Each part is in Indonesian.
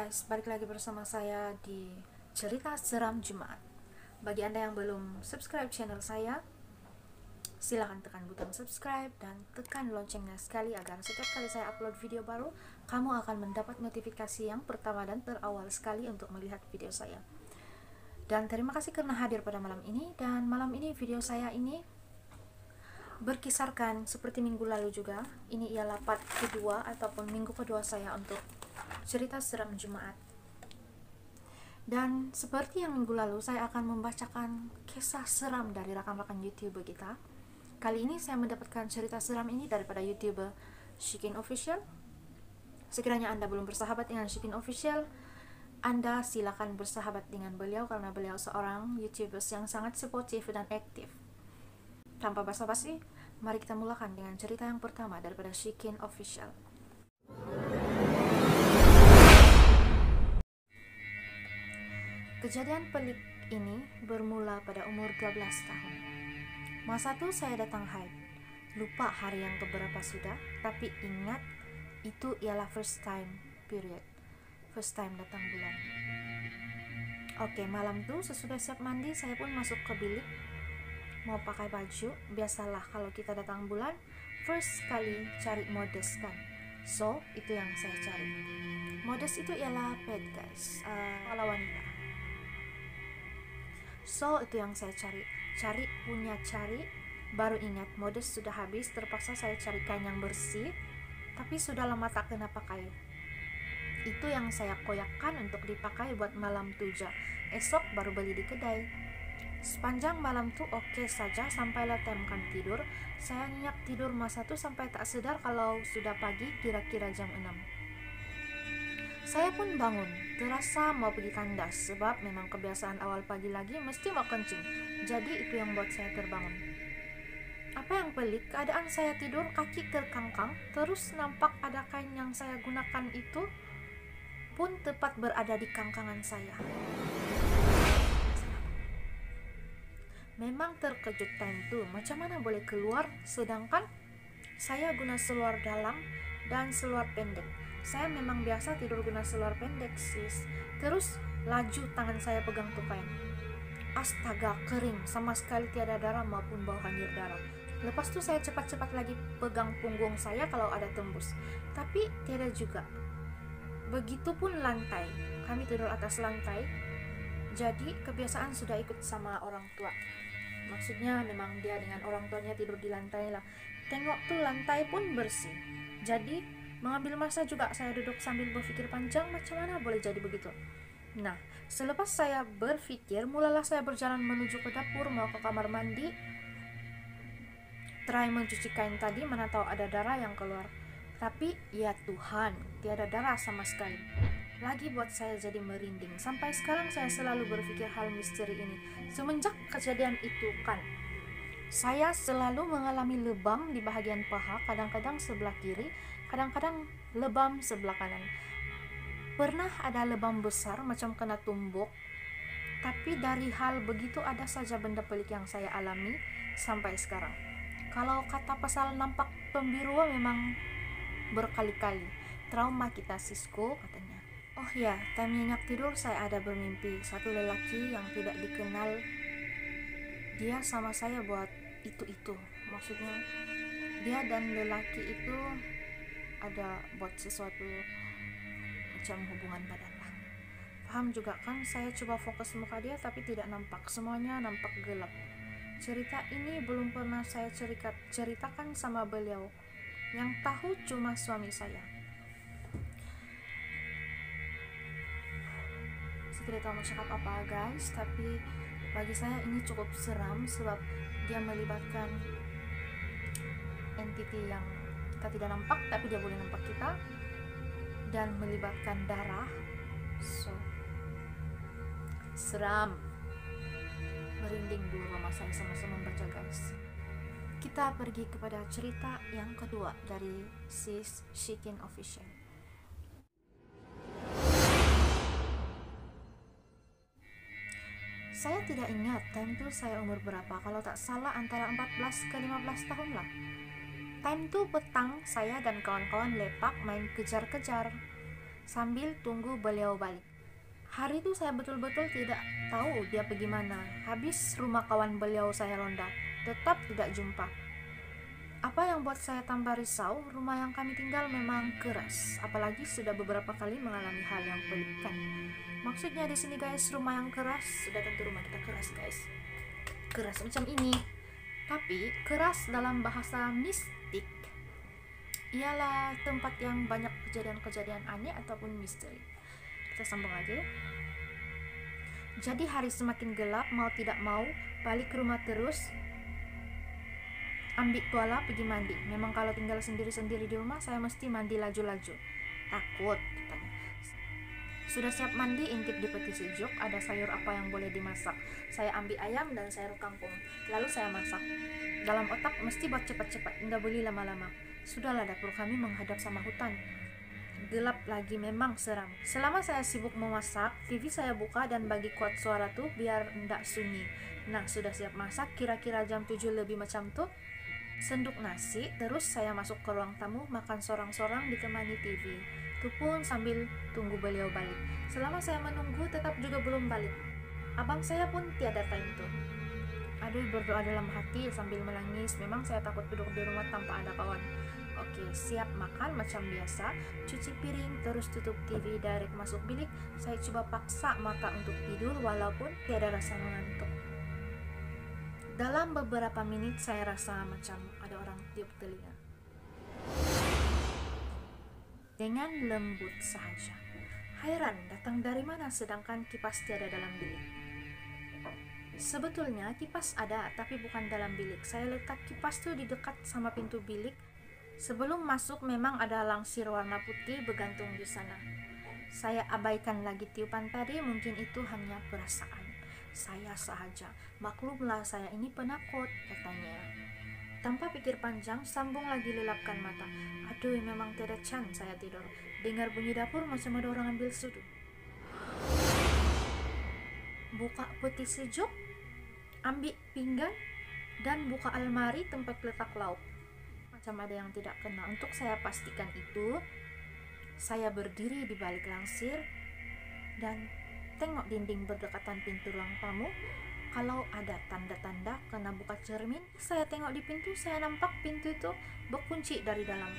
guys, balik lagi bersama saya di Cerita Seram Jumat. Bagi Anda yang belum subscribe channel saya, silahkan tekan butang subscribe dan tekan loncengnya sekali agar setiap kali saya upload video baru, kamu akan mendapat notifikasi yang pertama dan terawal sekali untuk melihat video saya. Dan terima kasih karena hadir pada malam ini. Dan malam ini video saya ini berkisarkan seperti minggu lalu juga. Ini ialah part kedua ataupun minggu kedua saya untuk Cerita Seram Jumat. Dan seperti yang minggu lalu, saya akan membacakan kisah seram dari rakan-rakan YouTuber kita. Kali ini saya mendapatkan cerita seram ini daripada YouTuber Shikin Official. Sekiranya Anda belum bersahabat dengan Shikin Official, Anda silakan bersahabat dengan beliau karena beliau seorang YouTuber yang sangat suportif dan aktif. Tanpa basa-basi, mari kita mulakan dengan cerita yang pertama daripada Shikin Official. Kejadian pelik ini bermula pada umur 12 tahun. Masa itu saya datang haid. Lupa hari yang keberapa sudah, tapi ingat itu ialah first time period. First time datang bulan. Oke, malam itu sesudah siap mandi, saya pun masuk ke bilik. Mau pakai baju, biasalah kalau kita datang bulan, first kali cari modest kan. So, itu yang saya cari. Modest itu ialah ped guys, kepala wanita. So, itu yang saya cari. Baru ingat modest sudah habis, terpaksa saya cari kain yang bersih, tapi sudah lama tak kena pakai. Itu yang saya koyakkan untuk dipakai buat malam tuja. Esok baru beli di kedai. Sepanjang malam tuh oke saja, sampailah temkan tidur. Saya nyenyak tidur masa tuh sampai tak sadar kalau sudah pagi, kira-kira jam 6. Saya pun bangun, terasa mau pergi kandas, sebab memang kebiasaan awal pagi lagi mesti mau kencing. Jadi itu yang buat saya terbangun. Apa yang pelik, keadaan saya tidur kaki terkangkang, terus nampak ada kain yang saya gunakan itu pun tepat berada di kangkangan saya. Memang terkejut time tuh, macam mana boleh keluar, sedangkan saya guna seluar dalam dan seluar pendek. Saya memang biasa tidur guna seluar pendek sis. Terus laju tangan saya pegang tuh kain. Astaga, kering, sama sekali tiada darah maupun bau hanyir darah. Lepas itu saya cepat-cepat lagi pegang punggung saya kalau ada tembus, tapi tiada juga. Begitupun lantai, kami tidur atas lantai. Jadi kebiasaan sudah ikut sama orang tua. Maksudnya memang dia dengan orang tuanya tidur di lantai lah. Tengok tuh lantai pun bersih. Jadi mengambil masa juga saya duduk sambil berpikir panjang macam mana boleh jadi begitu. Nah, selepas saya berpikir, mulalah saya berjalan menuju ke dapur mau ke kamar mandi. Try mencuci kain tadi, mana tahu ada darah yang keluar. Tapi ya Tuhan, tiada darah sama sekali. Lagi buat saya jadi merinding. Sampai sekarang saya selalu berpikir hal misteri ini. Semenjak kejadian itu kan, saya selalu mengalami lebam di bahagian paha, kadang-kadang sebelah kiri, kadang-kadang lebam sebelah kanan. Pernah ada lebam besar macam kena tumbuk. Tapi dari hal begitu ada saja benda pelik yang saya alami sampai sekarang. Kalau kata pasal nampak pembiruan memang berkali-kali. Trauma kita Sisko katanya. Oh ya, time nyenyak tidur saya ada bermimpi satu lelaki yang tidak dikenal. Dia sama saya buat itu. Maksudnya dia dan lelaki itu ada buat sesuatu macam hubungan badan lah. Paham juga kan, saya coba fokus muka dia tapi tidak nampak. Semuanya nampak gelap. Cerita ini belum pernah saya ceritakan sama beliau. Yang tahu cuma suami saya. Tidak tahu mau cakap apa guys, tapi bagi saya ini cukup seram sebab dia melibatkan entiti yang kita tidak nampak tapi dia boleh nampak kita, dan melibatkan darah. So seram, merinding dulu mama saya sama-sama membaca guys. Kita pergi kepada cerita yang kedua dari sis Shikin Official. Saya tidak ingat time itu saya umur berapa, kalau tak salah antara 14 ke 15 tahun lah. Time itu petang, saya dan kawan-kawan lepak main kejar-kejar. sambil tunggu beliau balik. Hari itu saya betul-betul tidak tahu dia pergi mana. Habis rumah kawan beliau saya ronda, tetap tidak jumpa. Apa yang buat saya tambah risau, rumah yang kami tinggal memang keras, apalagi sudah beberapa kali mengalami hal yang pelik kan. Maksudnya di sini guys, rumah yang keras, sudah tentu rumah kita keras guys. Keras macam ini. Tapi keras dalam bahasa mistik ialah tempat yang banyak kejadian-kejadian aneh ataupun misteri. Kita sambung aja. Jadi hari semakin gelap, mau tidak mau balik ke rumah terus, ambil tuala pergi mandi. Memang kalau tinggal sendiri-sendiri di rumah saya mesti mandi laju-laju, takut katanya. Sudah siap mandi, intip di peti sejuk ada sayur apa yang boleh dimasak. Saya ambil ayam dan sayur kangkung, lalu saya masak. Dalam otak mesti buat cepat-cepat, tidak boleh lama-lama. Sudahlah, dapur kami menghadap sama hutan. Gelap lagi, memang seram. Selama saya sibuk memasak, TV saya buka dan bagi kuat suara tuh biar ndak sunyi. Nah, sudah siap masak, kira-kira jam 7 lebih macam tuh. Senduk nasi, terus saya masuk ke ruang tamu, makan sorang-sorang ditemani TV. Itu pun sambil tunggu beliau balik. Selama saya menunggu, tetap juga belum balik. Abang saya pun tiada time tuh. Aduh, berdoa dalam hati sambil menangis. Memang saya takut duduk di rumah tanpa ada kawan. Oke, siap makan macam biasa, cuci piring, terus tutup TV, direct masuk bilik. Saya coba paksa mata untuk tidur walaupun tiada rasa mengantuk. Dalam beberapa menit saya rasa macam ada orang tiup telinga. Dengan lembut sahaja. Heran, datang dari mana sedangkan kipas tiada dalam bilik. Sebetulnya kipas ada, tapi bukan dalam bilik. Saya letak kipas tuh di dekat sama pintu bilik. Sebelum masuk memang ada langsir warna putih bergantung di sana. Saya abaikan lagi tiupan tadi, mungkin itu hanya perasaan saya sahaja. Maklumlah saya ini penakut, katanya. Tanpa pikir panjang, sambung lagi lelapkan mata. Aduh, memang tidak can saya tidur. Dengar bunyi dapur macam ada orang ambil sudu. Buka peti sejuk, ambil pinggan, dan buka almari tempat letak lauk. Macam ada yang tidak kena. Untuk saya pastikan itu, saya berdiri di balik langsir dan tengok dinding berdekatan pintu ruang tamu. Kalau ada tanda-tanda kena buka cermin, saya tengok di pintu, saya nampak pintu itu berkunci dari dalam.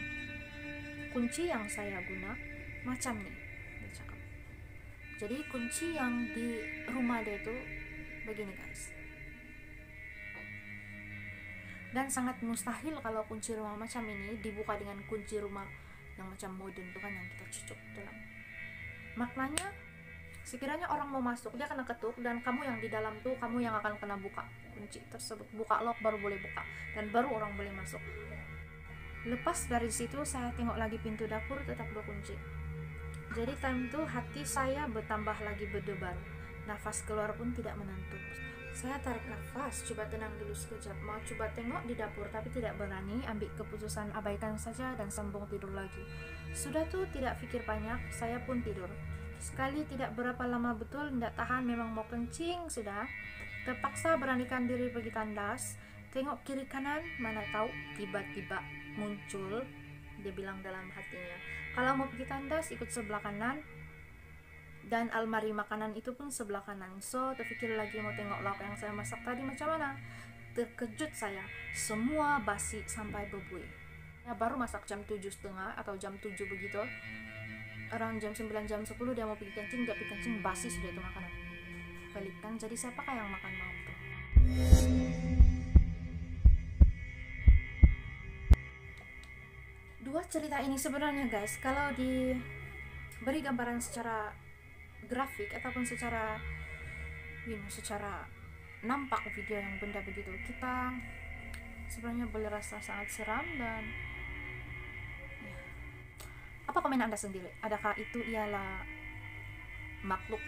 Kunci yang saya guna macam nih, dia cakap. Jadi kunci yang di rumah dia itu begini guys. Dan sangat mustahil kalau kunci rumah macam ini dibuka dengan kunci rumah yang macam modern tuh kan, yang kita cucuk dalam. Maknanya sekiranya orang mau masuk, dia kena ketuk, dan kamu yang di dalam tuh, kamu yang akan kena buka kunci tersebut. Buka lock baru boleh buka, dan baru orang boleh masuk. Lepas dari situ saya tengok lagi pintu dapur tetap berkunci. Jadi time itu hati saya bertambah lagi berdebar. Nafas keluar pun tidak menentu. Saya tarik nafas, coba tenang dulu sekejap. Mau coba tengok di dapur, tapi tidak berani. Ambil keputusan abaikan saja dan sambung tidur lagi. Sudah tuh tidak pikir banyak, saya pun tidur. Sekali tidak berapa lama betul, tidak tahan, memang mau kencing sudah. Terpaksa beranikan diri pergi tandas. Tengok kiri kanan, mana tahu tiba-tiba muncul. Dia bilang dalam hatinya, kalau mau pergi tandas ikut sebelah kanan. Dan almari makanan itu pun sebelah kanan. So terfikir lagi mau tengok lauk yang saya masak tadi macam mana. Terkejut saya, semua basi sampai berbuih. Ya, baru masak jam 7.30 atau jam 7 begitu. Around jam 9, jam 10 dia mau pergi kencing, dia pergi kencing, basi sudah itu makanan. Pelik kan, jadi siapakah yang makan mau tuh? Dua cerita ini sebenarnya guys, kalau diberi gambaran secara grafik ataupun secara secara nampak video yang benda begitu, kita sebenarnya boleh rasa sangat seram. Dan ya, apa komen Anda sendiri? Adakah itu ialah makhluk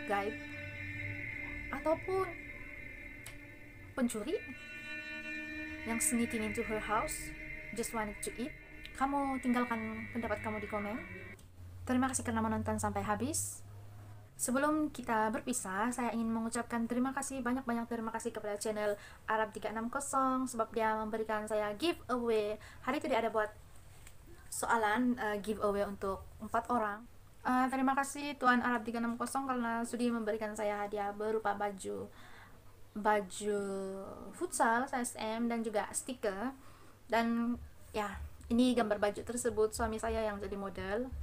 gaib ataupun pencuri yang sneaking into her house, just wanted to eat? Kamu tinggalkan pendapat kamu di komen. Terima kasih karena menonton sampai habis. Sebelum kita berpisah, saya ingin mengucapkan terima kasih, banyak-banyak terima kasih kepada channel Arab 360 sebab dia memberikan saya giveaway. Hari itu dia ada buat soalan giveaway untuk 4 orang. Terima kasih Tuan Arab 360 karena sudah memberikan saya hadiah berupa baju futsal size M dan juga stiker. Dan ya, ini gambar baju tersebut suami saya yang jadi model.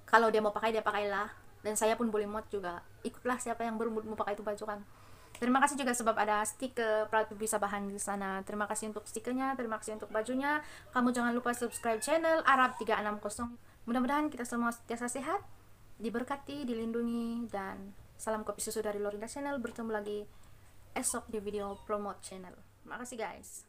Kalau dia mau pakai, dia pakailah, dan saya pun boleh mod juga, ikutlah siapa yang bermood mau pakai itu baju kan. Terima kasih juga sebab ada stiker Proud to be Sabahan di sana. Terima kasih untuk stikernya, terima kasih untuk bajunya. Kamu jangan lupa subscribe channel Arab 360. Mudah-mudahan kita semua sentiasa sehat, diberkati, dilindungi, dan salam kopi susu dari Lorinda Channel. Bertemu lagi esok di video promote channel. Makasih guys.